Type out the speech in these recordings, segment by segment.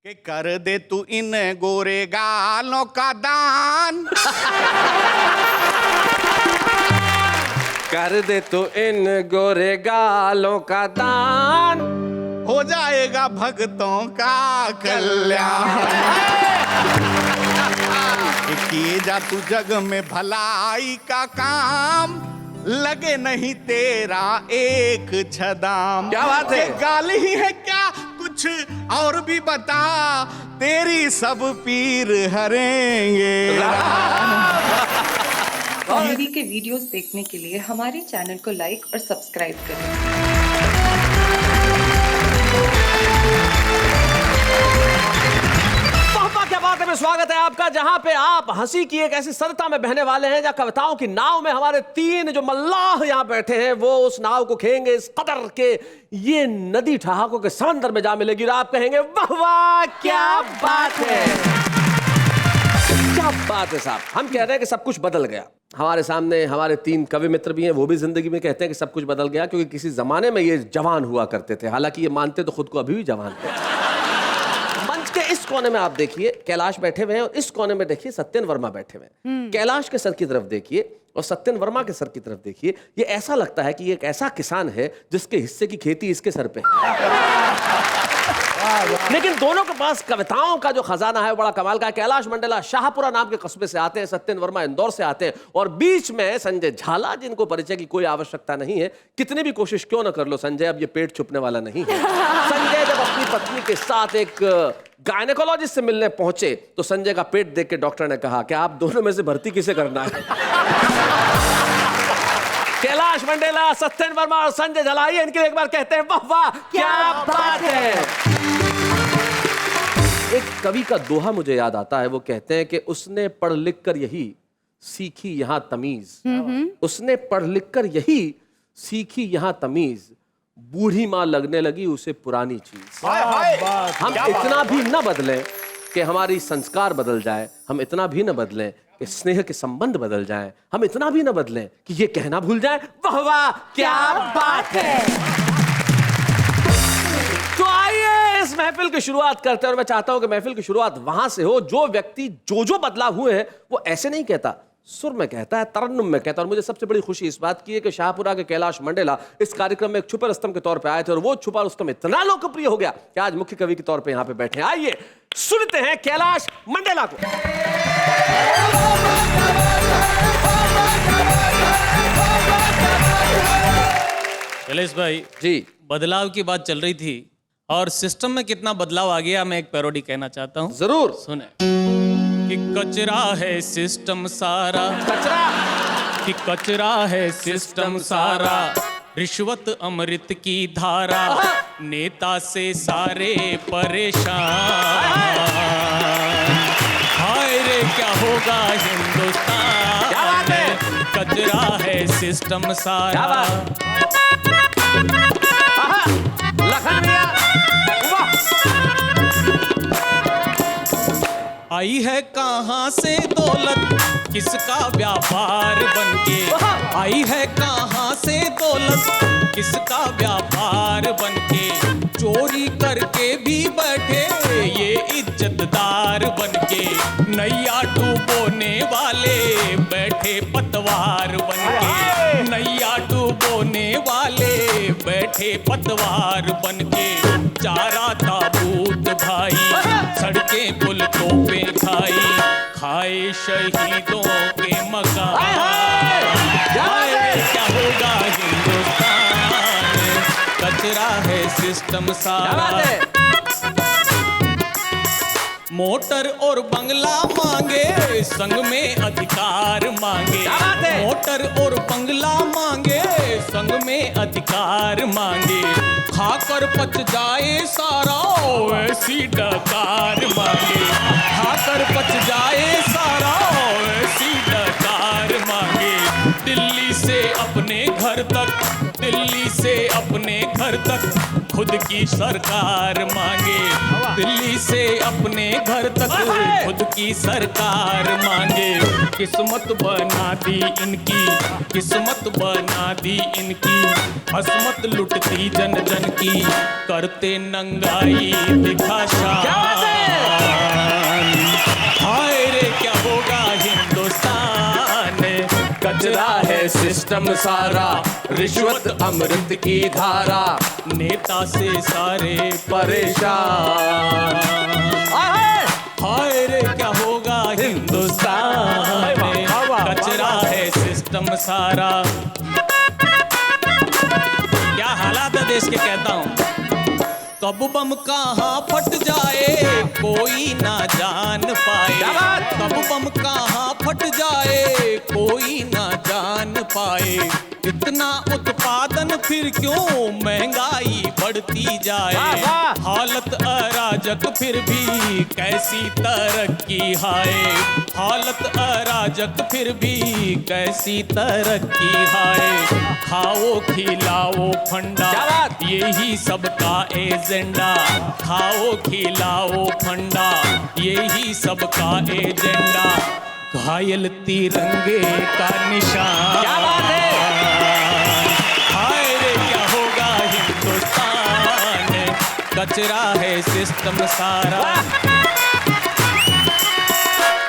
कि कर दे तू इन गोरे गालों का दान। कर दे तू इन गोरे गालों का दान, हो जाएगा भक्तों का कल्याण। किए जा तू जग में भलाई का काम, लगे नहीं तेरा एक छदाम। क्या बात है? गाल ही है क्या कुछ और भी बता, तेरी सब पीर हरेंगे। कॉमेडी के वीडियोस देखने के लिए हमारे चैनल को लाइक और सब्सक्राइब करें। क्या बात है, स्वागत है आपका जहां पे आप हंसी की एक ऐसी सरता में बहने वाले हैं, जहां कविताओं की नाव में हमारे तीन जो मल्लाह यहां बैठे हैं वो उस नाव को खेंगे इस कदर के ये नदी ठहाकों के समंदर में जा मिलेगी और आप कहेंगे वाह वाह क्या बात है, क्या बात है साहब। हम कह रहे हैं कि सब कुछ बदल गया। हमारे सामने हमारे तीन कवि मित्र भी हैं, वो भी जिंदगी में कहते हैं कि सब कुछ बदल गया, क्योंकि किसी जमाने में ये जवान हुआ करते थे, हालांकि ये मानते तो खुद को अभी भी जवान थे। इस कोने में आप देखिए कैलाश बैठे हुए हैं और इस कोने में देखिए सत्यन वर्मा बैठे हुए हैं। कैलाश के सर की तरफ देखिए और सत्यन वर्मा के सर की तरफ देखिए, ये ऐसा लगता है कि ये एक ऐसा किसान है जिसके हिस्से की खेती इसके सर पे लेकिन दोनों के पास कविताओं का जो खजाना है वो बड़ा कमाल का है। कैलाश मंडेला शाहपुरा नाम के कस्बे से आते हैं, सत्यन वर्मा इंदौर से आते हैं और बीच में संजय झाला, जिनको परिचय की कोई आवश्यकता नहीं है। कितनी भी कोशिश क्यों ना कर लो संजय, अब ये पेट छुपने वाला नहीं है। संजय जब अपनी पत्नी के साथ एक गायनेकोलॉजिस्ट से मिलने पहुंचे तो संजय का पेट देख के डॉक्टर ने कहा कि आप दोनों में से भर्ती किसे करना है। कैलाश मंडेला, सत्यन वर्मा और संजय झाला, इनके एक बार कहते हैं वाह वाह क्या बात है। एक कवि का दोहा मुझे याद आता है, वो कहते हैं कि उसने पढ़ लिख कर यही सीखी यहां तमीज, उसने पढ़ लिख कर यही सीखी यहां तमीज, बूढ़ी मां लगने लगी उसे पुरानी चीज। हम इतना भी न बदलें कि हमारी संस्कार बदल जाए, हम इतना भी न बदलें कि स्नेह के संबंध बदल जाएं, हम इतना भी न बदलें कि ये कहना भूल जाएं वाह वाह क्या बात है। तो आइए इस महफिल की शुरुआत करते हैं और मैं चाहता हूं कि महफिल की शुरुआत वहां से हो जो व्यक्ति जो बदलाव हुए हैं वो ऐसे नहीं कहता, सुर में कहता है, तरन्नुम में कहता है। और मुझे सबसे बड़ी खुशी इस बात की है कि शाहपुरा के कैलाश मंडेला इस कार्यक्रम में एक छुपा रुस्तम के तौर पे आए थे और वो छुपा रुस्तम इतना लोकप्रिय हो गया कि आज मुख्य कवि के तौर पे यहां पे बैठे हैं। आइए सुनते हैं कैलाश मंडेला को। कैलाश भाई जी, बदलाव की बात चल रही थी और सिस्टम में कितना बदलाव आ गया, मैं एक पैरोडी कहना चाहता हूँ। जरूर सुने कि कचरा है सिस्टम सारा, कचरा कि कचरा है सिस्टम सारा, रिश्वत अमृत की धारा, नेता से सारे परेशान, हाय रे क्या होगा हिंदुस्तान, क्या बात है? कचरा है सिस्टम सारा। लखन भैया वाह। आई है कहां से दौलत किसका व्यापार बनके, आई है कहां से दौलत किसका व्यापार बनके, चोरी करके भी बैठे ये इज्जतदार बनके, नैया डूबोने वाले बैठे पतवार बनके, नैया डूबोने वाले बैठे पतवार बनके, चारा ताबूत भाई सड़कें पुल तोपे खाई, खाए शहीदों के मकान, क्या होगा हिंदुस्तान, कचरा है सिस्टम सारा। मोटर और बंगला मांगे संग में अधिकार मांगे, मोटर और बंगला मांगे संग में अधिकार मांगे, खाकर पच जाए सारा ऐसी डकार मांगे, खाकर पच जाए सारा ऐसी डकार मांगे, दिल्ली से अपने घर तक, दिल्ली से अपने घर तक खुद की सरकार मांगे, दिल्ली से अपने घर तक खुद की सरकार मांगे, किस्मत बना दी इनकी, किस्मत बना दी इनकी, असमत लुटती जन जन की, करते नंगाई दिखा शाह। सिस्टम सारा, रिश्वत अमृत की धारा, नेता से सारे परेशान। हाय रे क्या होगा हिंदुस्तान में, कचरा है सिस्टम सारा। क्या हालात है देश के, कहता हूँ। कब बम कहाँ फट जाए कोई ना जान पाए, कब बम कहाँ फट जाए कोई ना जान पाए। इतना उत्पादन फिर क्यों महंगाई बढ़ती जाए, हालत अराजक फिर भी कैसी तरक्की हाय, हालत अराजक फिर भी कैसी तरक्की हाय। खाओ खिलाओ फंडा यही सबका एजेंडा, खाओ खिलाओ फंडा यही सबका एजेंडा। घायल तिरंगे का निशान, क्या बात है। हाय रे क्या होगा हिंदुस्तान, कचरा है सिस्टम सारा।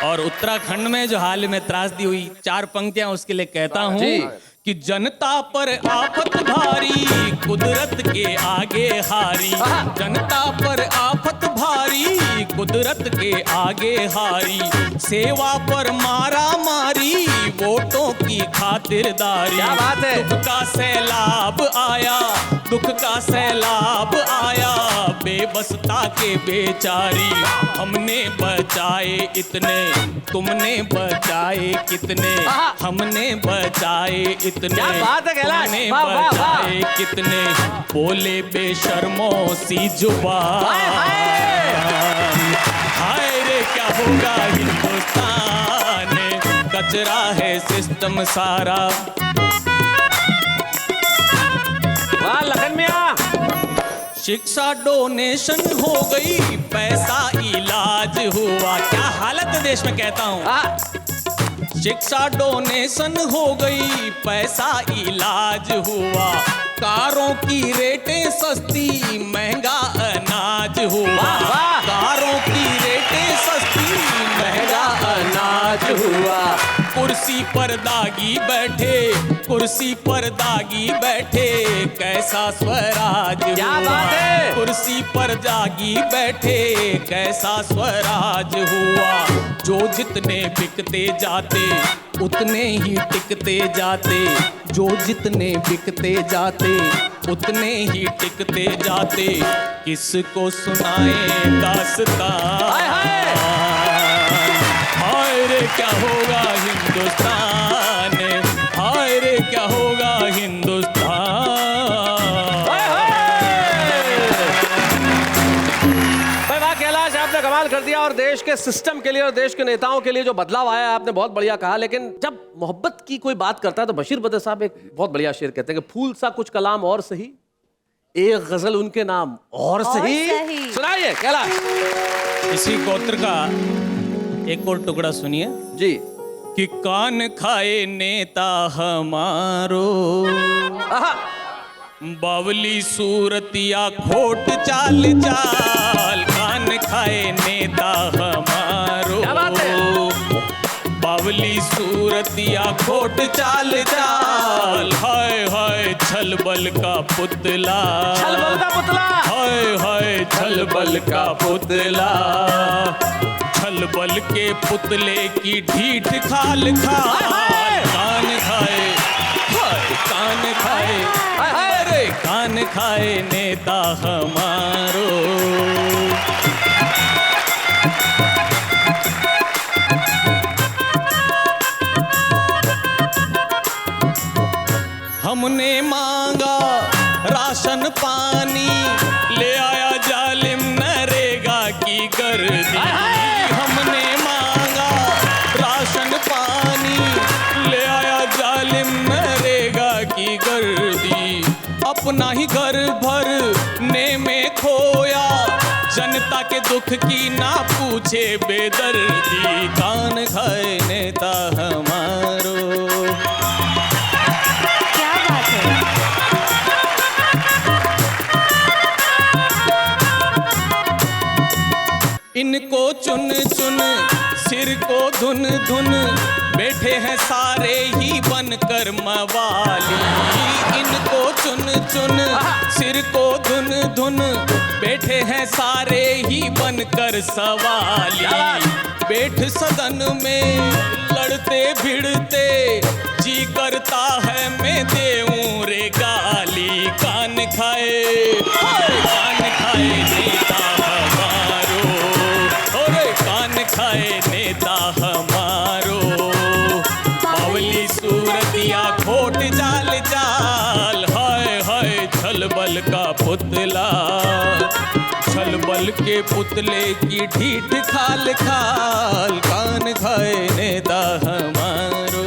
और उत्तराखंड में जो हाल में त्रासदी हुई, 4 पंक्तियां उसके लिए कहता हूं कि जनता पर आफत भारी कुदरत के आगे हारी, जनता पर आफत भारी कुदरत के आगे हारी। सेवा पर मारा मारी वोटों की खातिरदारी, क्या बात है। दुख का सैलाब आया, दुख का सैलाब आया बेबसता के बेचारी। हमने बचाए इतने तुमने बचाए कितने, हमने बचाए इतने तुमने बचाए कितने। बोले बेशर्मों सी जुबान, हाय रे क्या होगा हिंदुस्तान, कचरा है सिस्टम सारा। वाह लखन मियां। शिक्षा डोनेशन हो गई पैसा इलाज हुआ, क्या हालत है देश में, कहता हूँ। शिक्षा डोनेशन हो गई पैसा इलाज हुआ, कारों की रेटें सस्ती महंगा अनाज हुआ, कारों की रेटें सस्ती महंगा अनाज हुआ। कुर्सी पर दागी बैठे, कुर्सी पर दागी बैठे कैसा स्वराज हुआ, क्या बात है। कुर्सी पर जागी बैठे कैसा स्वराज हुआ। जो जितने बिकते जाते उतने ही टिकते जाते, जो जितने बिकते जाते उतने ही टिकते जाते। किसको सुनाए दास्तां, हाय रे क्या होगा हिंदुस्तान, हाय रे क्या होगा हिंदुस्तान। भाई वाह कैलाश, आपने कमाल कर दिया। और देश के सिस्टम के लिए और देश के नेताओं के लिए जो बदलाव आया आपने बहुत बढ़िया कहा। लेकिन जब मोहब्बत की कोई बात करता है तो बशीर बद्र साहब एक बहुत बढ़िया शेर कहते हैं कि फूल सा कुछ कलाम और सही, एक गजल उनके नाम और सही। सुनाइए कैलाश। इसी गोत्र का एक और टुकड़ा सुनिए जी। कि कान खाए नेता हमारो, बावली सूरतिया खोट चाल चाल। कान खाए नेता हमारो, बावली सूरतिया खोट चाल चाल। हाय हाय छलबल का पुतला, छलबल का पुतला, हाय हाय छलबल का पुतला। छलबल के पुतले की ढीठ खाल खाए, कान खाए, हाय कान खाए, अरे कान खाए नेता हमारो। हमने मांगा राशन पानी, ले आया जालिम नरेगा की गर्दी। हमने मांगा राशन पानी, ले आया जालिम नरेगा की गर्दी। अपना ही घर भरने में खोया, जनता के दुख की ना पूछे बेदर्दी। कान खाए नेता हमारो। इनको चुन चुन सिर को धुन धुन बैठे हैं सारे ही बनकर मवाली, इनको चुन चुन सिर को धुन धुन, बैठे हैं सारे ही बनकर सवाली, बैठ सदन में लड़ते भिड़ते, जी करता है मैं देऊं रे गाली, कान खाए नेता हमारो, अरे कान खाए नेता हमारो, बावली सूरतिया खोट जाल जाल, हाय हाय छलबल का पुतला, छलबल के पुतले की ढीठ खाल खाल, कान खाए नेता हमारो,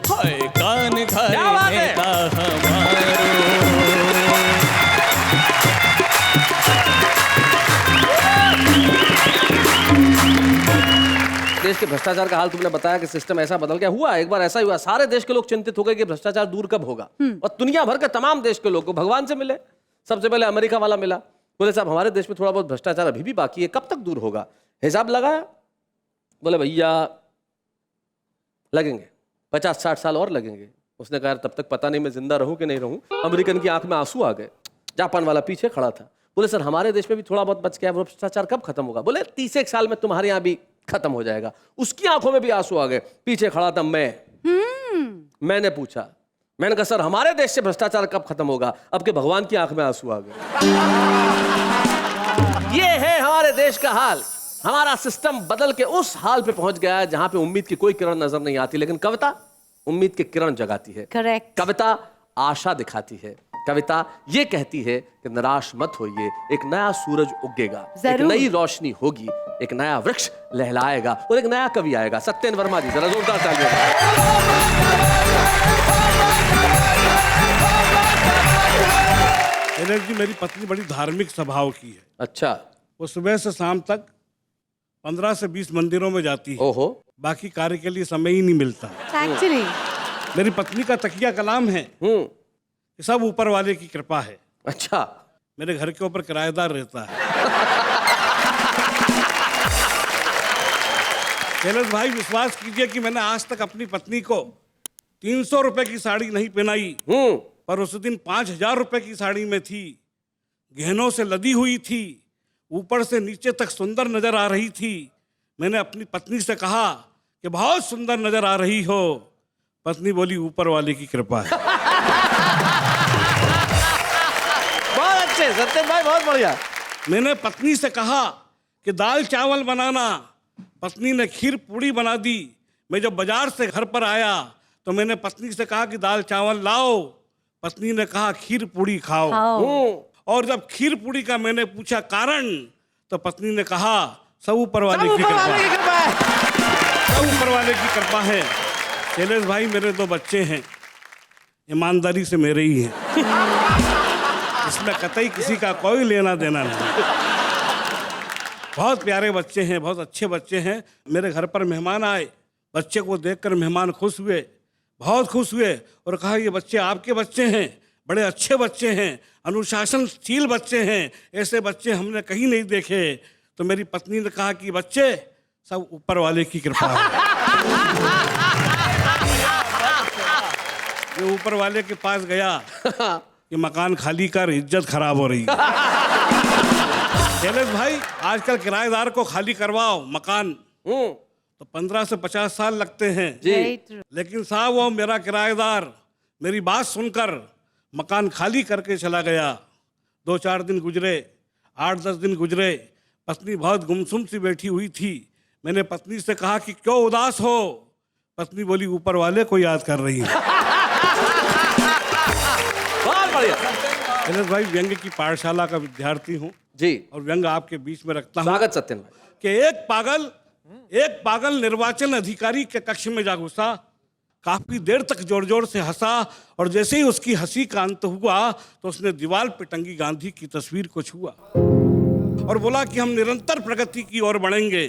हाय कान खाए नेता हमारो। देश के भ्रष्टाचार का हाल तुमने बताया कि सिस्टम ऐसा बदल गया, हुआ एक बार ऐसा ही हुआ, सारे देश के लोग चिंतित हो गए कि भ्रष्टाचार दूर कब होगा, और दुनिया भर के तमाम देश के लोग को भगवान से मिले। सबसे पहले अमेरिका वाला मिला, बोले साहब हमारे देश में थोड़ा बहुत भ्रष्टाचार अभी भी बाकी है, कब तक दूर होगा? हिसाब लगाया, बोले भैया लगेंगे 50-60 साल और लगेंगे। उसने कहा तब तक पता नहीं मैं जिंदा रहूं कि नहीं रहूं। अमेरिकन की आंख में आंसू आ गए। जापान वाला पीछे खड़ा था, बोले सर हमारे देश में भी थोड़ा बहुत बच गया, भ्रष्टाचार कब खत्म होगा? बोले 30 साल में तुम्हारे यहाँ भी खत्म हो जाएगा। उसकी आंखों में भी आंसू आ गए। पीछे खड़ा था मैंने पूछा, मैंने कहा सर हमारे देश से भ्रष्टाचार कब खत्म होगा? अब के भगवान की आंख में आंसू आ गए। ये है हमारे देश का हाल। हमारा सिस्टम बदल के उस हाल पे पहुंच गया है जहां पे उम्मीद की कोई किरण नजर नहीं आती, लेकिन कविता उम्मीद की किरण जगाती है। करेक्ट। कविता आशा दिखाती है। कविता ये कहती है कि निराश मत होइए, एक नया सूरज उगेगा, एक नई रोशनी होगी, एक नया वृक्ष लहलाएगा और एक नया कवि आएगा। सत्येन वर्मा जी, जरा जोरदार तालियां। जी मेरी पत्नी बड़ी धार्मिक स्वभाव की है। अच्छा। वो सुबह से शाम तक 15 से 20 मंदिरों में जाती है। ओहो। बाकी कार्य के लिए समय ही नहीं मिलता। एक्चुअली मेरी पत्नी का तकिया कलाम है कि सब ऊपर वाले की कृपा है। अच्छा। मेरे घर के ऊपर किराएदार रहता है। कैलाश भाई विश्वास कीजिए कि मैंने आज तक अपनी पत्नी को 300 रुपए की साड़ी नहीं पहनाई, पर उस दिन 5000 रुपए की साड़ी में थी, गहनों से लदी हुई थी, ऊपर से नीचे तक सुंदर नजर आ रही थी। मैंने अपनी पत्नी से कहा कि बहुत सुंदर नजर आ रही हो। पत्नी बोली ऊपर वाले की कृपा है। बहुत अच्छे सत्येन भाई, बहुत बढ़िया। मैंने पत्नी से कहा कि दाल चावल बनाना, पत्नी ने खीर पूड़ी बना दी। मैं जब बाजार से घर पर आया तो मैंने पत्नी से कहा कि दाल चावल लाओ, पत्नी ने कहा खीर पूड़ी खाओ। और जब खीर पूड़ी का मैंने पूछा कारण, तो पत्नी ने कहा सब ऊपर वाले की कृपा है, सब ऊपर वाले की कृपा है। कैलाश भाई मेरे 2 बच्चे हैं, ईमानदारी से मेरे ही हैं, इसमें कतई किसी का कोई लेना देना नहीं। बहुत प्यारे बच्चे हैं, बहुत अच्छे बच्चे हैं। मेरे घर पर मेहमान आए, बच्चे को देखकर मेहमान खुश हुए, बहुत खुश हुए और कहा ये बच्चे आपके बच्चे हैं, बड़े अच्छे बच्चे हैं, अनुशासनशील बच्चे हैं, ऐसे बच्चे हमने कहीं नहीं देखे। तो मेरी पत्नी ने कहा कि बच्चे सब ऊपर वाले की कृपा है। ये ऊपर वाले के पास गया कि मकान खाली कर, इज्जत खराब हो रही है। कैलाश भाई आजकल किराएदार को खाली करवाओ मकान तो 15 से 50 साल लगते हैं जी। लेकिन साहब वो मेरा किराएदार मेरी बात सुनकर मकान खाली करके चला गया। 2-4 दिन गुजरे, 8-10 दिन गुजरे, पत्नी बहुत गुमसुम सी बैठी हुई थी। मैंने पत्नी से कहा कि क्यों उदास हो? पत्नी बोली ऊपर वाले को याद कर रही है। बहुत बढ़िया। कैलाश भाई व्यंग की पाठशाला का विद्यार्थी हूँ जी, और व्यंग आपके बीच में रखता हूँ। स्वागत सत्येन भाई। कि एक पागल निर्वाचन अधिकारी के कक्ष में जा घुसा, काफी देर तक जोर जोर से हंसा और जैसे ही उसकी हंसी का अंत हुआ तो उसने दीवार पर टंगी गांधी की तस्वीर को छुआ और बोला कि हम निरंतर प्रगति की ओर बढ़ेंगे।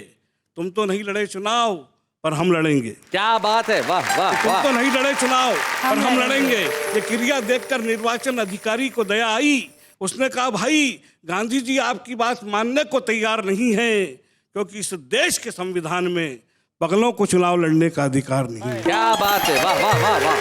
तुम तो नहीं लड़े चुनाव, पर हम लड़ेंगे। क्या बात है, वाह वाह तुम वाह। तो नहीं लड़े चुनाव, पर हम लड़ेंगे। ये क्रिया देखकर निर्वाचन अधिकारी को दया आई। उसने कहा भाई गांधी जी आपकी बात मानने को तैयार नहीं है, क्योंकि इस देश के संविधान में पगलों को चुनाव लड़ने का अधिकार नहीं है। क्या बात है, वाह वाह वाह वाह।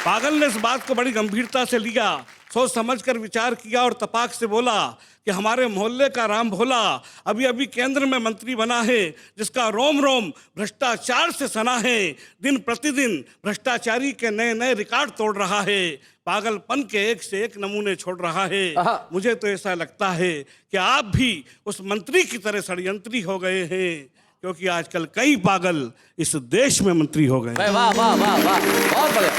पागल ने इस बात को बड़ी गंभीरता से लिया, सोच समझकर विचार किया और तपाक से बोला कि हमारे मोहल्ले का राम भोला अभी अभी केंद्र में मंत्री बना है, जिसका रोम रोम भ्रष्टाचार से सना है, दिन प्रतिदिन भ्रष्टाचारी के नए नए रिकॉर्ड तोड़ रहा है, पागलपन के एक से एक नमूने छोड़ रहा है। मुझे तो ऐसा लगता है कि आप भी उस मंत्री की तरह षड्यंत्री हो गए हैं, क्योंकि आजकल कई पागल इस देश में मंत्री हो गए। वाह वाह वाह वाह, बहुत बढ़िया।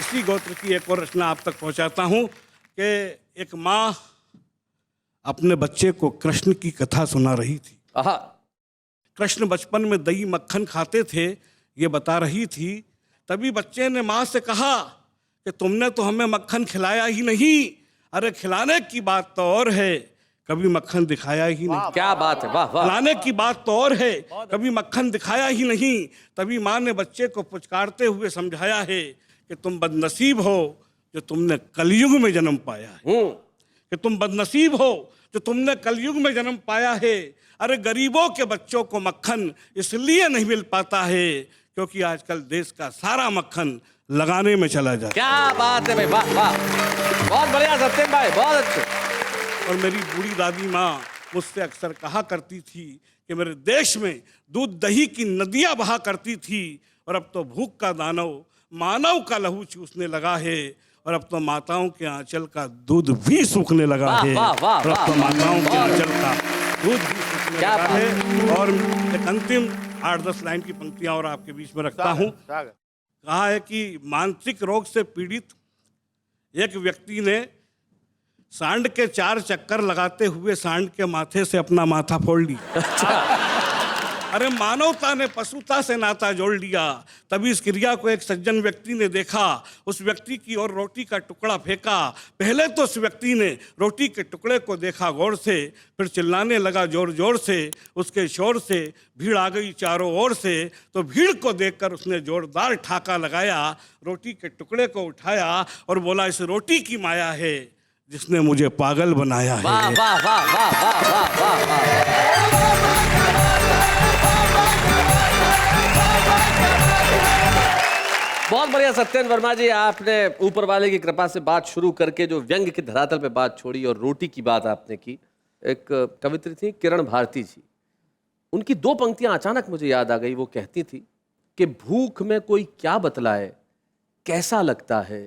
इसी गोत्र की एक और रचना आप तक पहुंचाता हूं कि एक माँ अपने बच्चे को कृष्ण की कथा सुना रही थी। कृष्ण बचपन में दही मक्खन खाते थे, ये बता रही थी। तभी बच्चे ने माँ से कहा कि तुमने तो हमें मक्खन खिलाया ही नहीं। अरे खिलाने की बात तो और है, कभी मक्खन दिखाया ही नहीं। क्या बात है, वाह वाह। खिलाने की बात तो और है, कभी मक्खन दिखाया ही नहीं। तभी माँ ने बच्चे को पुचकारते हुए समझाया है कि तुम बदनसीब हो जो तुमने कलयुग में जन्म पाया है, कि तुम बदनसीब हो जो तुमने कलयुग में जन्म पाया है। अरे गरीबों के बच्चों को मक्खन इसलिए नहीं मिल पाता है क्योंकि आजकल देश का सारा मक्खन लगाने में चला जाता है। क्या बात है भाई, वाह वाह, बहुत बढ़िया सत्यम भाई, बहुत अच्छे। और मेरी बूढ़ी दादी माँ मुझसे अक्सर कहा करती थी कि मेरे देश में दूध दही की नदियाँ बहा करती थी, और अब तो भूख का दानव मानव का लहू चूसने लगा है, और अब तो माताओं के आंचल का दूध भी सूखने लगा है। और अब तो माताओं के आंचल का दूध भी सूखने लगा है। और एक अंतिम 8-10 लाइन की पंक्तियां और आपके बीच में रखता हूं। कहा है कि मानसिक रोग से पीड़ित एक व्यक्ति ने सांड के 4 चक्कर लगाते हुए सांड के माथे से अपना माथा फोड़ लिया। अरे मानवता ने पशुता से नाता जोड़ लिया। तभी इस क्रिया को एक सज्जन व्यक्ति ने देखा, उस व्यक्ति की ओर रोटी का टुकड़ा फेंका। पहले तो उस व्यक्ति ने रोटी के टुकड़े को देखा गौर से, फिर चिल्लाने लगा जोर जोर से। उसके शोर से भीड़ आ गई चारों ओर से, तो भीड़ को देखकर उसने जोरदार ठाका लगाया, रोटी के टुकड़े को उठाया और बोला, इस रोटी की माया है जिसने मुझे पागल बनाया है। वाह वाह वाह वाह वाह वाह वाह वाह। बहुत बढ़िया सत्येंद्र वर्मा जी, आपने ऊपर वाले की कृपा से बात शुरू करके जो व्यंग की धरातल पे बात छोड़ी और रोटी की बात आपने की। एक कवित्री थी किरण भारती जी, उनकी 2 पंक्तियां अचानक मुझे याद आ गई। वो कहती थी कि भूख में कोई क्या बतलाए, कैसा लगता है,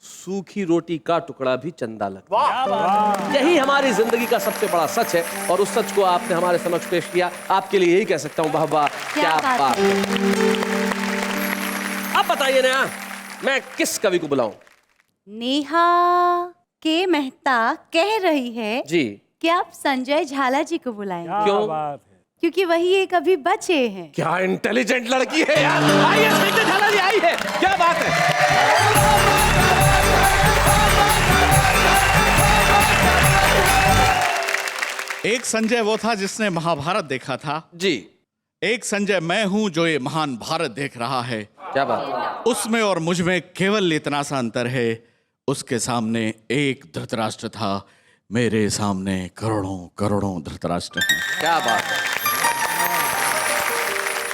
सूखी रोटी का टुकड़ा भी चंदा लगता है। यही हमारी जिंदगी का सबसे बड़ा सच है, और उस सच को आपने हमारे समक्ष पेश किया। आपके लिए यही कह सकता हूँ, वाह वाह, क्या बात है। अब बताइए नेहा, मैं किस कवि को बुलाऊं? नेहा के मेहता कह रही है जी कि आप संजय झाला जी को बुलाएं। क्यों? क्योंकि वही एक अभी बचे हैं। क्या इंटेलिजेंट लड़की है यार। आइए संजय झाला जी, आई है, क्या बात है। एक संजय वो था जिसने महाभारत देखा था जी, एक संजय मैं हूं जो ये महान भारत देख रहा है। क्या बात है। उसमें और मुझ में केवल इतना सा अंतर है, उसके सामने एक धृतराष्ट्र था, मेरे सामने करोड़ों करोड़ों धृतराष्ट्र हैं। क्या बात है।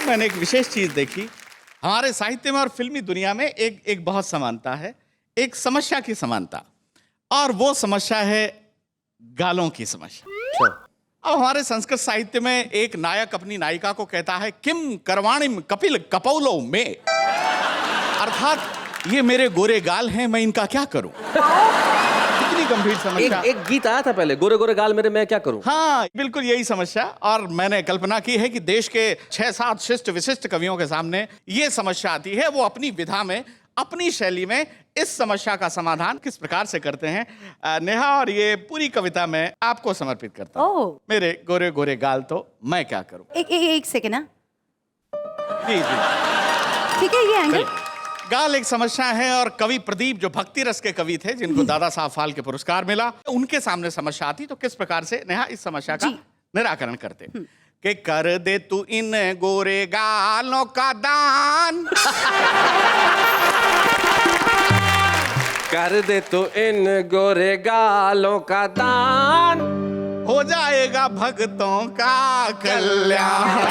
मैंने एक विशेष चीज देखी, हमारे साहित्य में और फिल्मी दुनिया में एक बहुत समानता है, एक समस्या की समानता, और वो समस्या है गालों की समस्या। अब हमारे संस्कृत साहित्य में एक नायक अपनी नायिका को कहता है, किम करवाणिम कपिल कपौलो में, अर्थात ये मेरे गोरे गाल हैं, मैं इनका क्या करूं। कितनी गंभीर समस्या। एक गीत आया था पहले, गोरे गोरे गाल मेरे, मैं क्या करूं। हाँ, बिल्कुल यही समस्या। और मैंने कल्पना की है कि देश के 6-7 शिष्ट विशिष्ट कवियों के सामने ये समस्या आती है, वो अपनी विधा में, अपनी शैली में इस समस्या का समाधान किस प्रकार से करते हैं। नेहा, और ये पूरी कविता मैं आपको समर्पित करता हूँ। मेरे गोरे गोरे गाल तो मैं क्या करूं। एक सेकेंड ना, जी जी, ठीक है, ये आएंगे। गाल एक समस्या है, और कवि प्रदीप जो भक्ति रस के कवि थे, जिनको दादा साहब फाल्के पुरस्कार मिला, उनके सामने समस्या आती तो किस प्रकार से नेहा इस समस्या का निराकरण करते कि कर दे तू इन गोरे गालों का दान, कर दे तो इन गोरे गालों का दान, हो जाए करेगा भक्तों का कल्याण।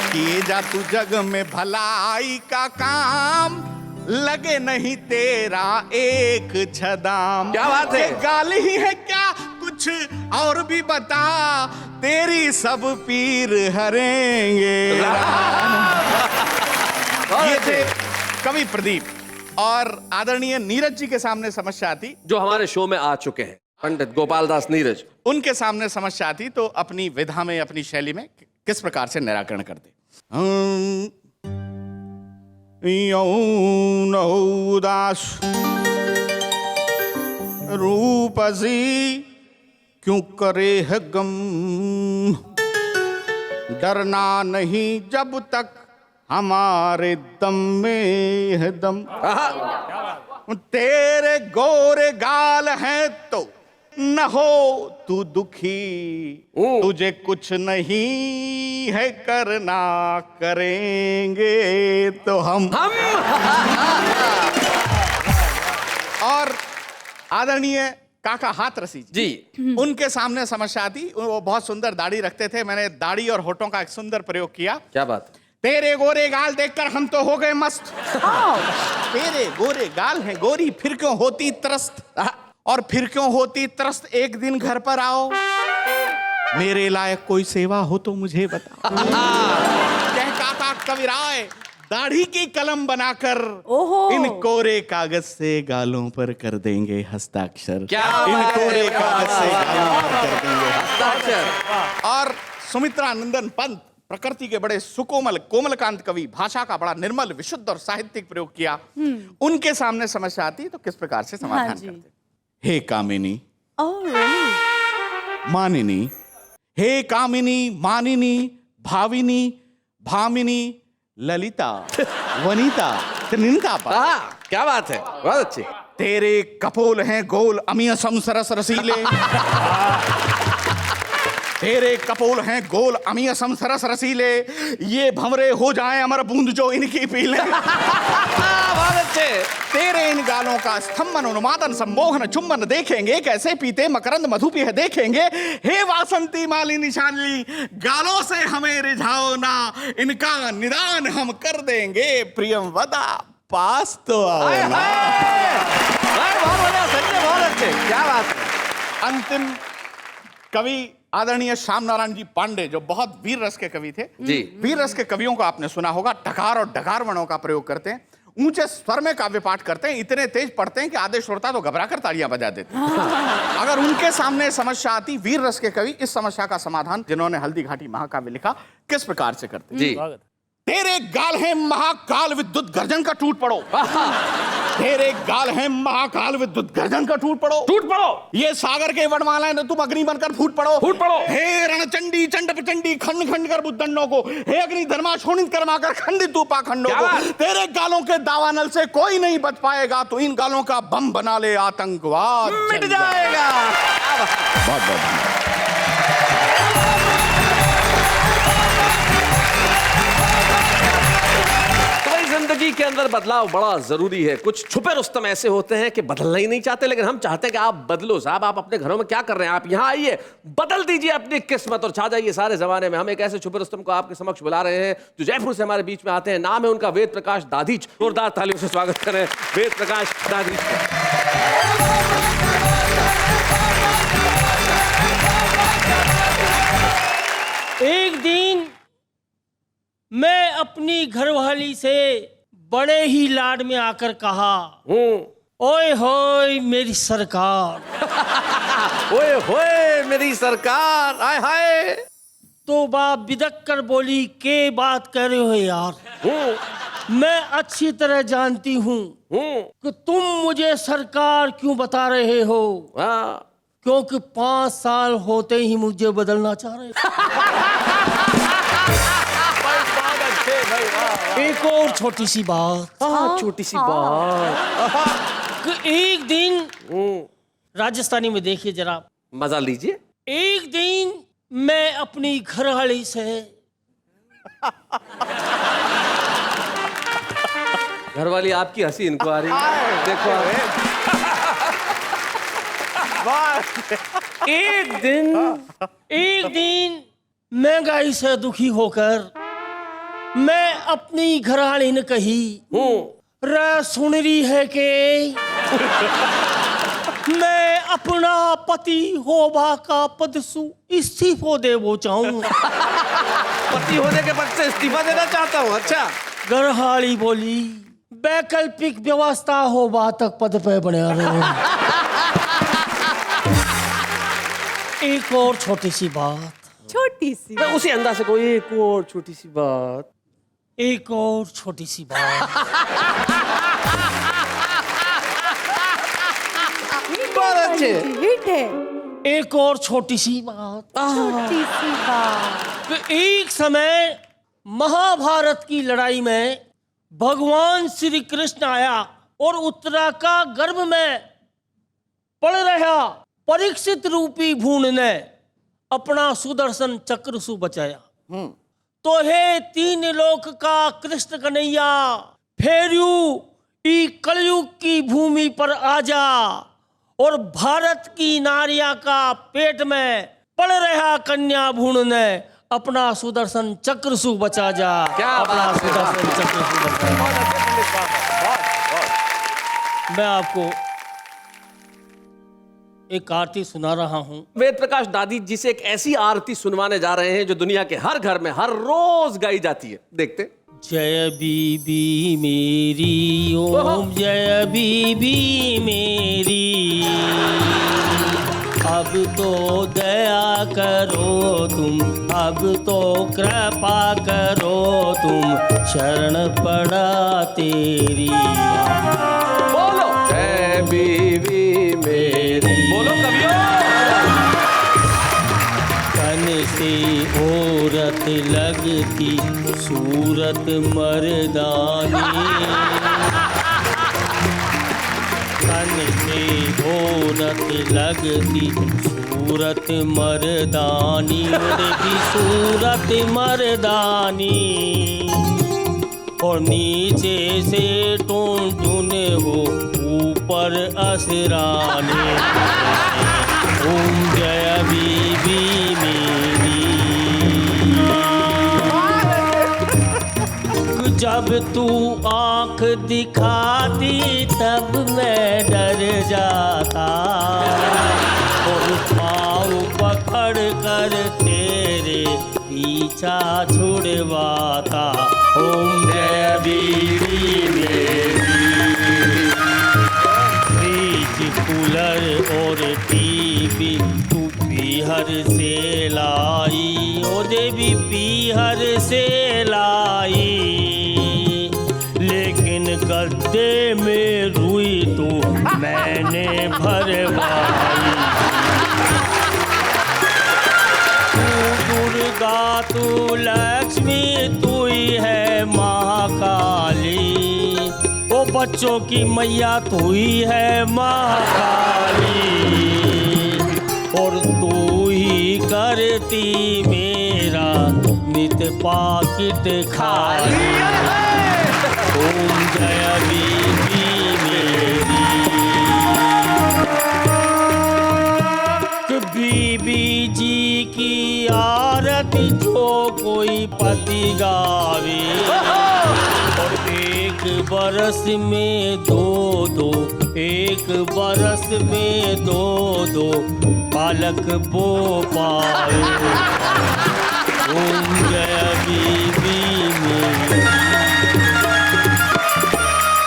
किए जा तू जग में भलाई का काम, लगे नहीं तेरा एक छदाम। क्या बात है? ये गाल ही है क्या, कुछ और भी बता, तेरी सब पीर हरेंगे। ये थे कवि प्रदीप और आदरणीय नीरज जी के सामने समस्या आती, जो हमारे शो में आ चुके हैं, पंडित गोपाल दास नीरज। उनके सामने समस्या आती तो अपनी विधा में, अपनी शैली में किस प्रकार से निराकरण करते। यौन उदास रूपसी क्यों करे है गम, डरना नहीं जब तक हमारे दम में है दम। तेरे गोरे गाल हैं तो न हो तू दुखी, तुझे कुछ नहीं है करना, करेंगे तो हम। और आदरणीय काका हाथरसी जी, उनके सामने समस्या आती। वो बहुत सुंदर दाढ़ी रखते थे, मैंने दाढ़ी और होठों का एक सुंदर प्रयोग किया। क्या बात। तेरे गोरे गाल देखकर हम तो हो गए मस्त। तेरे गोरे गाल हैं गोरी, फिर क्यों होती त्रस्त, और फिर क्यों होती त्रस्त, एक दिन घर पर आओ, मेरे लायक कोई सेवा हो तो मुझे बताओ। कह काका कविराय दाढ़ी की कलम बनाकर इन कोरे कागज से गालों पर कर देंगे हस्ताक्षर। क्या इन कोरे कागज से गालों पर कर देंगे हस्ताक्षर। और सुमित्रा नंदन पंत प्रकृति के बड़े सुकोमल कोमलकांत कवि, भाषा का बड़ा निर्मल विशुद्ध और साहित्यिक प्रयोग किया। उनके सामने समस्या आती तो किस प्रकार से समाधान करते। हे कामिनी, मानिनी, हे कामिनी, मानिनी, भाविनी, भामिनी, ललिता, वनिता, त्रिनिता। क्या बात है, बहुत अच्छी। तेरे कपोल हैं गोल अमीयसम सरस रसीले। तेरे कपोल हैं गोल अमीयसम सरस रसीले, ये भंवरे हो जाएं अमर बूंद जो इनकी पीले। बहुत अच्छे। तेरे इन गालों का स्तंभन उन्मादन सम्मोहन चुंबन देखेंगे, कैसे पीते मकरंद मधु पिह देखेंगे। हे वासंती मालिनी शालिनी, गालों से हमें रिझाओ ना, इनका निदान हम कर देंगे। प्रियम वदा पास तो आओ ना। बहुत बढ़िया, सच में बहुत अच्छे। क्या बात है। अंतिम कवि आदरणीय श्याम नारायण जी पांडे, जो बहुत वीर रस के कवि थे। जी। वीर रस के कवियों को आपने सुना होगा, टकार और डकार वर्णों का प्रयोग करते हैं, ऊंचे स्वर में काव्य पाठ करते हैं, इतने तेज पढ़ते हैं कि आधे श्रोता तो घबराकर तालियां बजा देते हैं। अगर उनके सामने समस्या आती, वीर रस के कवि इस समस्या का समाधान, जिन्होंने हल्दी घाटी महाकाव्य लिखा, किस प्रकार से करते। जी। तेरे गाल है महाकाल विद्युत गर्जन का टूट पड़ो। तेरे गाल है महाकाल विद्युत गर्जन का टूट पड़ो। टूट पड़ो। ये सागर के वनमाला है, तुम अग्नि बनकर फूट पड़ो। फूट पड़ो। हे रणचंडी चंड प्रचंडी खंड खंड कर बुद्धंडों को, हे अग्नि धर्मा शोणित कर्माकर खंडित तू पाखंडों को। तेरे गालों के दावानल से कोई नहीं बच पाएगा, तो इन गालों का बम बना ले आतंकवाद मिट जाएगा। बहुत बहुत जिंदगी के अंदर बदलाव बड़ा जरूरी है। कुछ छुपे रुस्तम ऐसे होते हैं कि बदलना ही नहीं चाहते, लेकिन हम चाहते हैं कि आप बदलो। साहब, आप अपने घरों में क्या कर रहे हैं? आप यहाँ आइए, बदल दीजिए अपनी किस्मत और छा जाइए सारे जमाने में। हम एक ऐसे छुपे रुस्तम को आपके समक्ष बुला रहे हैं जो जयपुर से हमारे बीच में आते हैं। नाम है उनका वेद प्रकाश दाधीच। जोरदार तालियों से स्वागत करें वेद प्रकाश दाधीच का। एक दिन मैं अपनी घरवाली से बड़े ही लाड में आकर कहा, ओए होए मेरी सरकार। ओए होए मेरी सरकार, आय हाय। तो बाप बिदक कर बोली, के बात कर रहे हो यार? मैं अच्छी तरह जानती हूँ कि तुम मुझे सरकार क्यों बता रहे हो। क्योंकि 5 साल होते ही मुझे बदलना चाह रहे एक और छोटी सी बात। छोटी सी बात। कि एक दिन राजस्थानी में देखिए जरा, मजा लीजिए। एक दिन मैं अपनी घरवाली से घरवाली आपकी हंसी इनको आ रही है। देखो बात। एक दिन महंगाई से दुखी होकर मैं अपनी घरवाली ने कही, रे सुन रही है कि मैं अपना पति होबा का पद सु इस्तीफो देवो चाहूं। पति होने के पद से इस्तीफा देना चाहता हूँ। अच्छा। घरवाली बोली, वैकल्पिक व्यवस्था होबा तक पद पे बने रहो। एक और छोटी सी बात, छोटी सी। उसी अंदाज से कोई एक और छोटी सी बात। एक और छोटी सी बात। बहुत अच्छे। हिट है। एक और छोटी सी बात। छोटी सी बात। तो एक समय महाभारत की लड़ाई में भगवान श्री कृष्ण आया और उत्तरा का गर्भ में पड़ रहा परीक्षित रूपी भूण ने अपना सुदर्शन चक्र सु बचाया। तो हे तीन लोक का कृष्ण कन्हैया, फेरयू ई कलयुग की भूमि पर आजा और भारत की नारिया का पेट में पड़ रहा कन्या भूण ने अपना सुदर्शन चक्र सु बचा जा। क्या अपना बात है। सुदर्शन चक्र सु बचा जा। मैं आपको एक आरती सुना रहा हूं। वेद प्रकाश दादी जी से एक ऐसी आरती सुनवाने जा रहे हैं जो दुनिया के हर घर में हर रोज गाई जाती है। देखते। जय बीबी मेरी, ओम जय बीबी मेरी, अब तो दया करो तुम, अब तो कृपा करो तुम, शरण पड़ा तेरी। बोलो जय बीवी मेरी। बोलो कवियो। कन से औरत लगती सूरत मर्दानी, कन से औरत लगती सूरत मर्दानी, की सूरत मर्दानी, और नीचे से टून टून हो ऊपर असराने। ओम जय बीबी मेरी। जब तू आंख दिखाती तब मैं डर जाता, और पाँव पकड़ कर तेरे पीछा छुड़वाता। ओम जय बीबी मेरी। फ्रिज, कूलर और टीवी तू पीहर से लाई, ओ देवी पीहर से लाई, लेकिन गद्दे में रुई तो मैंने भरवाई। तू दुर्गा, तू लक्ष्मी, तू ही है महाकाली, ओ बच्चों की मैया तू ही है महाकाली, और तू ही करती मेरा नित पाकिट खाली। ओम जय बीबी मेरी। बीबी जी की आरती जो कोई पति गावे, और एक बरस में दो दो, एक बरस में दो दो बालक बो पाए। ओम जय बीबी मेरी।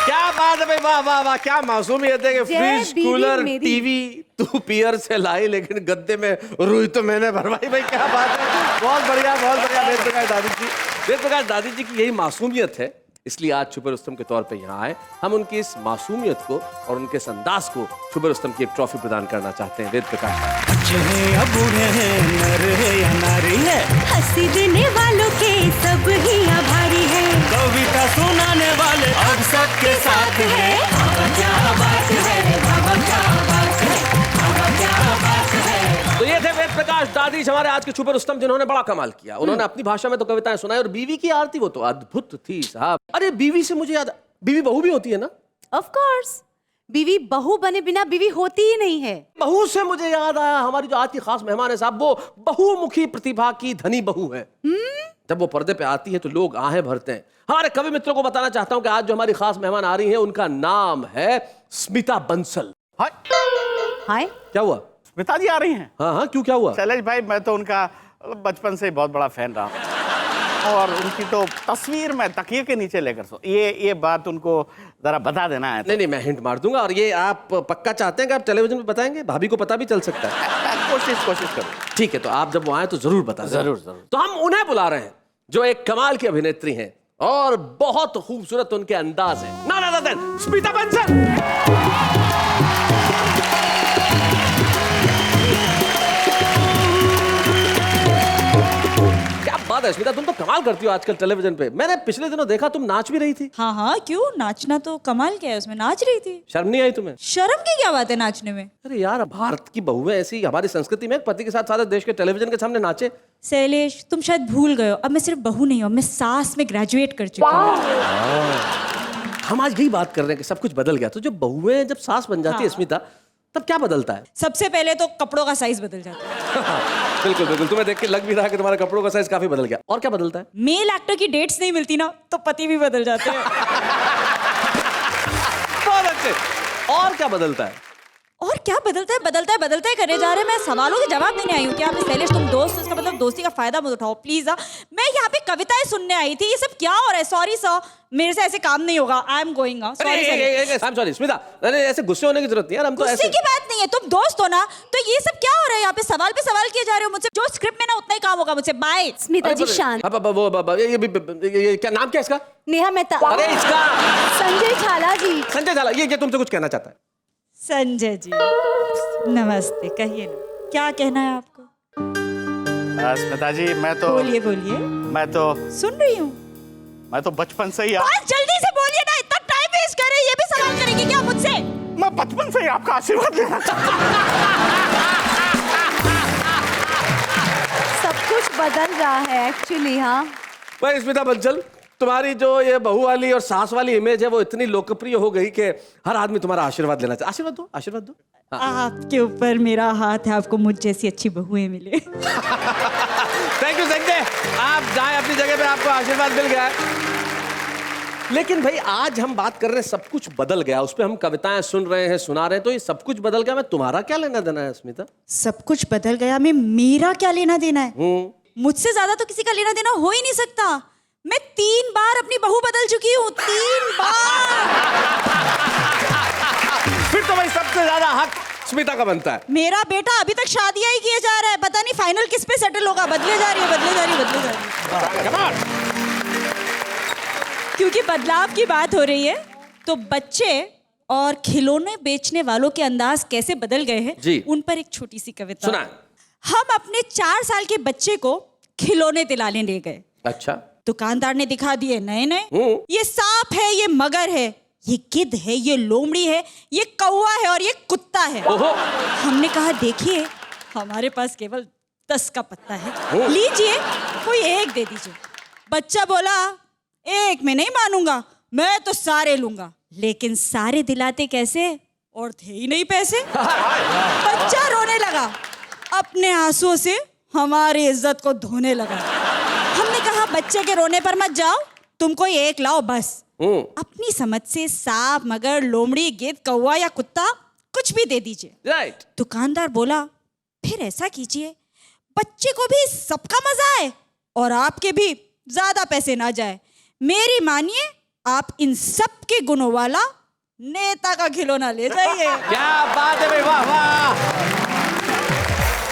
क्या बात है भाई, वाह वाह वाह, क्या मासूमियत है कि जय फ्रिज, बीवी कूलर, मेरी। टीवी तू पियर से लाई, लेकिन गद्दे में रुई तो मैंने भरवाई। भाई क्या बात है, बहुत बढ़िया बहुत बढ़िया। वेद प्रकाश दादी जी, वेद प्रकाश दादी जी की यही मासूमियत है, इसलिए आज छुपे रुस्तम के तौर पे यहाँ आए। हम उनकी इस मासूमियत को और उनके इस अंदाज को छुपे रुस्तम की एक ट्रॉफी प्रदान करना चाहते हैं। वेद प्रकाश। बूढ़े या बूढ़े हैं, नर है या नारी है, हंसी देने वालों के सब ही आभारी है, कविता सुनाने वाले अब सबके साथ है। क्या बात है, बाबा क्या बात है, बाबा क्या बात है। तो ये थे वेद प्रकाश दादी हमारे आज के छुपे रुस्तम, जिन्होंने बड़ा कमाल किया। उन्होंने अपनी भाषा में तो कविताएं सुनाई, और बीवी की आरती वो तो अद्भुत थी साहब। अरे बीवी से मुझे याद, बीवी बहू भी होती है ना? Of course. बीवी बहू बने बिना बीवी होती ही नहीं है। बहू से मुझे याद आया, हमारी जो आज की खास मेहमान है साहब, वो बहुमुखी प्रतिभा की धनी बहू है। जब वो पर्दे पे आती है तो लोग आहें भरते हैं। हमारे कवि मित्रों को बताना चाहता हूं कि आज जो हमारी खास मेहमान आ रही हैं उनका नाम है स्मिता बंसल। हाय, हाय, क्या हुआ? स्मिता जी आ रही हैं? हाँ हाँ, क्यों, क्या हुआ? शैलेश भाई, मैं तो उनका बचपन से ही बहुत बड़ा फैन रहा हूं। और उनकी तो तस्वीर मैं तकिए के नीचे लेकर सो, ये बात उनको जरा बता देना है। नहीं नहीं, मैं हिंट मार दूंगा। और ये आप पक्का चाहते हैं कि आप टेलीविजन पे बताएंगे? भाभी को पता भी चल सकता है। कोशिश करो। ठीक है, तो आप जब वो आए तो जरूर बता दें। जरूर। तो हम उन्हें बुला रहे हैं जो एक कमाल की अभिनेत्री हैं और बहुत खूबसूरत उनके अंदाज है। ना स्मिता बंसल। क्या बात है स्मिता, तुम तो कमाल करती हो आजकल टेलीविजन पे। मैंने पिछले दिनों देखा तुम नाच भी रही थी। हाँ हाँ, क्यों, नाचना तो कमाल क्या है, उसमें नाच रही थी। शर्म नहीं आई तुम्हें? शर्म की क्या बात है नाचने में? अरे यार, भारत की बहुएं ऐसी, हमारी संस्कृति में पति के साथ सारे देश के टेलीविजन के सामने नाचे। शैलेश, तुम शायद भूल गए हो, अब मैं सिर्फ बहू नहीं हूँ, मैं सास में ग्रेजुएट कर चुकी हूँ। हम आज यही बात कर रहे हैं कि सब कुछ बदल गया। तो जब बहुएं जब सास बन जाती है स्मिता, तब क्या बदलता है? सबसे पहले तो कपड़ों का साइज बदल जाता है। बिल्कुल बिल्कुल, तुम्हें देख के लग भी रहा है कि तुम्हारे कपड़ों का साइज काफी बदल गया। और क्या बदलता है? मेल एक्टर की डेट्स नहीं मिलती ना, तो पति भी बदल जाते हैं। बहुत अच्छे। और क्या बदलता है? और क्या बदलता है करे जा रहे हैं। मैं सवालों के जवाब देने आई हूँ। क्या शैलेश, तुम दोस्त हो, इसका मतलब दोस्ती का फायदा मत उठाओ प्लीज। मैं यहाँ पे कविताएं सुनने आई थी। ये सब क्या हो रहा है? सॉरी सर, मेरे से ऐसे काम नहीं होगा। I am going. Sorry Smita, अरे ऐसे गुस्से होने की जरूरत नहीं यार, हम तो गुस्से की बात नहीं है, तुम दोस्त हो ना। तो ये सब क्या हो रहा है यहाँ पे? सवाल पे सवाल किए जा रहे हो मुझसे। जो स्क्रिप्ट में ना उतना ही काम होगा मुझसे। बाय। स्मिता जी शांत। ये क्या नाम क्या इसका? नेहा मेहता। अरे इसका संजय झाला जी। संजय झाला, ये तुमसे कुछ कहना चाहता है। संजय जी नमस्ते, कहिए ना, क्या कहना है आपको? स्मिता जी, मैं तो सुन रही हूँ। मैं तो बचपन से ही बस जल्दी से बोलिए ना, इतना टाइम वेस्ट कर रहे हैं। ये भी सवाल करेंगे क्या मुझसे? मैं बचपन से ही आपका आशीर्वाद लेना चाहता सब कुछ बदल रहा है एक्चुअली। हाँ भाई स्मिता बंसल, तुम्हारी जो ये बहू वाली और सास वाली इमेज है वो इतनी लोकप्रिय हो गई कि हर आदमी तुम्हारा आशीर्वाद लेना चाहे। आशीर्वाद दो। आपके ऊपर मेरा हाथ है, आपको मुझ जैसी अच्छी बहुएं मिले। थैंक यू संजय, आप जाए अपनी जगह पे, आपको आशीर्वाद मिल गया है। लेकिन भाई आज हम बात कर रहे हैं सब कुछ बदल गया, उस पर हम कविताएं सुन रहे हैं, सुना रहे हैं, तो ये सब कुछ बदल गया, मैं तुम्हारा क्या लेना देना है स्मिता? सब कुछ बदल गया, मैं मेरा क्या लेना देना है? मुझसे ज्यादा तो किसी का लेना देना हो ही नहीं सकता। मैं 3 बार अपनी बहू बदल चुकी हूँ, 3 बार। फिर तो भाई सबसे ज्यादा हक स्मिता का बनता है। मेरा बेटा अभी तक शादियां ही किए जा रहा है, पता नहीं फाइनल किस पे सेटल होगा। बदले जा रही है। क्योंकि बदलाव की बात हो रही है, तो बच्चे और खिलौने बेचने वालों के अंदाज कैसे बदल गए हैं, उन पर एक छोटी सी कविता सुना। हम अपने 4 साल के बच्चे को खिलौने दिलाने ले गए। अच्छा। दुकानदार ने दिखा दिए नए, ये सांप है, ये मगर है, ये गिद्ध है, ये लोमड़ी है, ये कौवा है और ये कुत्ता है। हमने कहा देखिए, हमारे पास केवल 10 का पत्ता है, लीजिए कोई एक दे दीजिए। बच्चा बोला एक में नहीं मानूंगा, मैं तो सारे लूंगा। लेकिन सारे दिलाते कैसे, और थे ही नहीं पैसे। बच्चा रोने लगा, अपने आंसुओं से हमारी इज्जत को धोने लगा। हमने कहा बच्चे के रोने पर मत जाओ, तुम कोई एक लाओ बस। अपनी समझ से सांप, मगर, लोमड़ी, गिद्ध, कौवा या कुत्ता कुछ भी दे दीजिए। राइट। दुकानदार बोला फिर ऐसा कीजिए, बच्चे को भी सबका मजा आए और आपके भी ज्यादा पैसे ना जाए। मेरी मानिए, आप इन सब के गुणों वाला नेता का खिलौना ले जाइए। क्या बात है भाई, वाह वाह,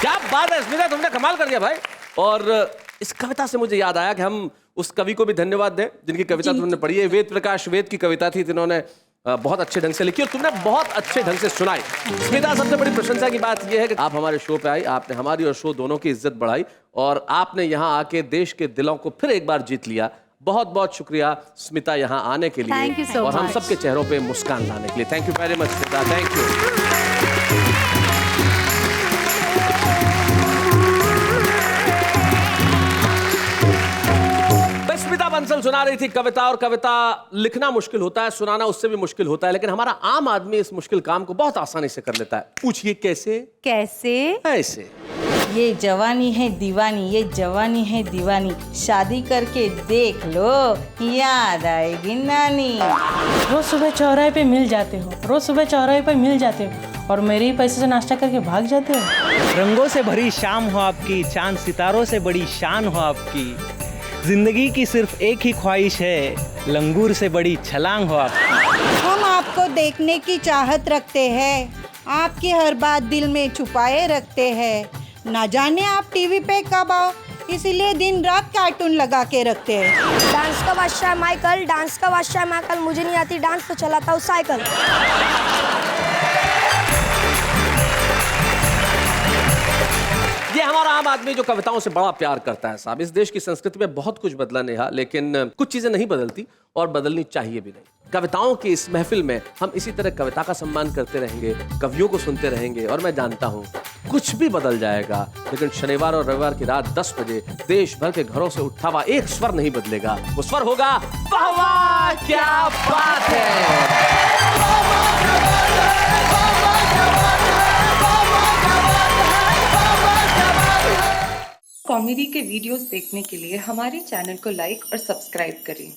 क्या बात है स्मिता, तुमने कमाल कर दिया भाई। और इस कविता से मुझे याद आया कि हम उस कवि को भी धन्यवाद दें जिनकी कविता तुमने पढ़ी है। वेद प्रकाश वेद की कविता थी, जिन्होंने बहुत अच्छे ढंग से लिखी और तुमने बहुत अच्छे ढंग से सुनाई। स्मिता, सबसे बड़ी प्रशंसा की बात यह है कि आप हमारे शो पे आई, आपने हमारी और शो दोनों की इज्जत बढ़ाई और आपने यहाँ आके देश के दिलों को फिर एक बार जीत लिया। बहुत बहुत शुक्रिया स्मिता यहाँ आने के लिए और हम सबके चेहरों पे मुस्कान लाने के लिए। Thank you very much Smita, thank you. Smita Bansal Kajal सुना रही थी कविता, और कविता लिखना मुश्किल होता है, सुनाना उससे भी मुश्किल होता है, लेकिन हमारा आम आदमी इस मुश्किल काम को बहुत आसानी से कर लेता है। पूछिए कैसे? कैसे? ऐसे। ये जवानी है दीवानी, ये जवानी है दीवानी, शादी करके देख लो, याद आएगी नानी। रोज सुबह चौराहे पे मिल जाते हो, रोज सुबह चौराहे पे मिल जाते हो, और मेरे ही पैसे से नाश्ता करके भाग जाते हो। रंगों से भरी शाम हो आपकी, चांद सितारों से बड़ी शान हो आपकी, जिंदगी की सिर्फ एक ही ख्वाहिश है, लंगूर से बड़ी छलांग हो आपकी। हम आपको देखने की चाहत रखते हैं, आपकी हर बात दिल में छुपाए रखते हैं, ना जाने आप टीवी पे कब आओ, इसीलिए दिन रात कार्टून लगा के रखते हैं। डांस का बादशाह माइकल, डांस का बादशाह माइकल, मुझे नहीं आती डांस तो चलाता हूँ साइकिल। ये हमारा आम आदमी जो कविताओं से बड़ा प्यार करता है साहब। इस देश की संस्कृति में बहुत कुछ बदला नेहा, लेकिन कुछ चीजें नहीं बदलती और बदलनी चाहिए भी नहीं। कविताओं की इस महफिल में हम इसी तरह कविता का सम्मान करते रहेंगे, कवियों को सुनते रहेंगे, और मैं जानता हूँ कुछ भी बदल जाएगा, लेकिन शनिवार और रविवार की रात 10 बजे देश भर के घरों से उठा हुआ एक स्वर नहीं बदलेगा। वो स्वर होगा वाह वाह क्या बात है। कॉमेडी के वीडियोस देखने के लिए हमारे चैनल को लाइक और सब्सक्राइब करें।